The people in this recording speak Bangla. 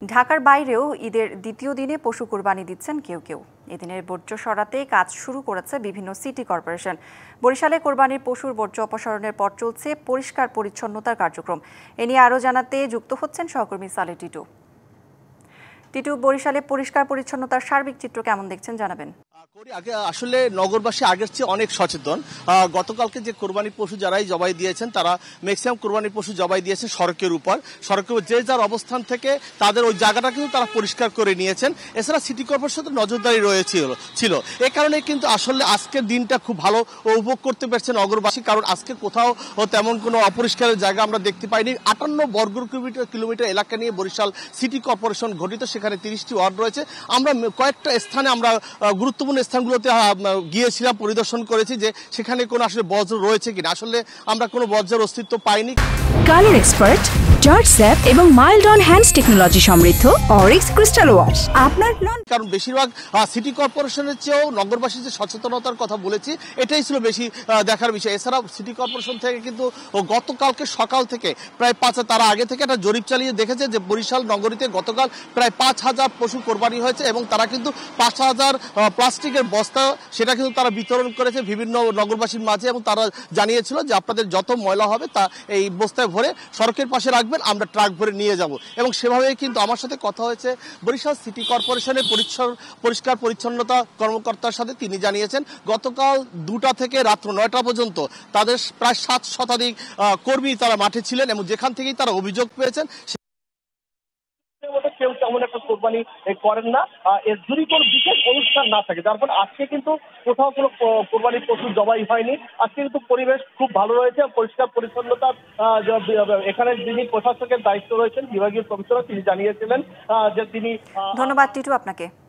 ঢাকার বাইরেও ঈদের দ্বিতীয় দিনে পশু কোরবানি দিচ্ছেন কেউ কেউ। এদিনের বর্জ্য সরাতে কাজ শুরু করেছে বিভিন্ন সিটি কর্পোরেশন। বরিশালে কোরবানির পশুর বর্জ্য অপসারণের পর চলছে পরিষ্কার পরিচ্ছন্নতার কার্যক্রম। এ নিয়ে আরও জানাতে যুক্ত হচ্ছেন সহকর্মী সালে টিটু। বরিশালে পরিষ্কার পরিচ্ছন্নতার সার্বিক চিত্র কেমন দেখছেন জানাবেন। আগে আসলে নগরবাসী আগের চেয়ে অনেক সচেতন। গতকালকে যে কোরবানির পশু যারাই জবাই দিয়েছেন তারা ম্যাক্সিমাম কোরবানির পশু জবাই দিয়েছেন সড়কের উপর। সড়কের যে যার অবস্থান থেকে তাদের ওই জায়গাটা কিন্তু তারা পরিষ্কার করে নিয়েছেন। এছাড়া সিটি কর্পোরেশনের নজরদারি ছিল। এ কারণে কিন্তু আসলে আজকের দিনটা খুব ভালো উপভোগ করতে পারছে নগরবাসী, কারণ আজকে কোথাও তেমন কোনো অপরিষ্কারের জায়গা আমরা দেখতে পাইনি। 58 বর্গ কিলোমিটার এলাকা নিয়ে বরিশাল সিটি কর্পোরেশন গঠিত, সেখানে 30টি ওয়ার্ড রয়েছে। আমরা কয়েকটা স্থানে আমরা গুরুত্বপূর্ণ স্থানগুলোতে গিয়েছিলাম, পরিদর্শন করেছি যে সেখানে কোনো আসলে বজ্র রয়েছে কিনা। আসলে আমরা কোনো বজ্রের অস্তিত্ব পাইনি। কালার এক্সপার্ট, জর্জ স্যাপ এবং মাইল্ড অন হ্যান্ডস টেকনোলজি সমৃদ্ধ অরিক্স ক্রিস্টাল ওয়াশ আপনার কারণ বেশিরভাগ সিটি কর্পোরেশনের চেয়েও নগরবাসীর যে সচেতনতার কথা বলেছি এটাই ছিল বেশি দেখার বিষয়। এছাড়াও সিটি কর্পোরেশন থেকে কিন্তু গতকালকে সকাল থেকে প্রায় তারা আগে থেকে একটা জরিপ চালিয়ে দেখেছে যে বরিশাল নগরীতে গতকাল প্রায় 5,000 পশু কোরবানি হয়েছে এবং তারা কিন্তু 5,000 প্লাস্টিকের বস্তা সেটা কিন্তু তারা বিতরণ করেছে বিভিন্ন নগরবাসীর মাঝে, এবং তারা জানিয়েছিল যে আপনাদের যত ময়লা হবে তা এই বস্তায় ভরে সড়কের পাশে রাখবেন, আমরা ট্রাক ভরে নিয়ে যাব। এবং সেভাবেই কিন্তু আমার সাথে কথা হয়েছে বরিশাল সিটি কর্পোরেশনের পরিষ্কার পরিচ্ছন্নতা কর্মকর্তার সাথে। তিনি জানিয়েছেন গতকাল 2টা থেকে রাত্র 9টা পর্যন্ত তাদের প্রায় 7 শতাধিক কর্মী তারা মাঠে ছিলেন এবং যেখান থেকেই তারা অভিযোগ পেয়েছেন কেউ তেমন একটা কোরবানি করেন না, এর যদি কোনো বিশেষ অনুষ্ঠান না থাকে। যার ফলে আজকে কিন্তু কোথাও কোনো কোরবানির পশু জবাই হয়নি। আজকে কিন্তু পরিবেশ খুব ভালো রয়েছে, পরিষ্কার পরিচ্ছন্নতা। এখানে যিনি প্রশাসকের দায়িত্ব রয়েছেন বিভাগীয় কমিশনার, তিনি জানিয়েছিলেন যে তিনি। ধন্যবাদ টিটু আপনাকে।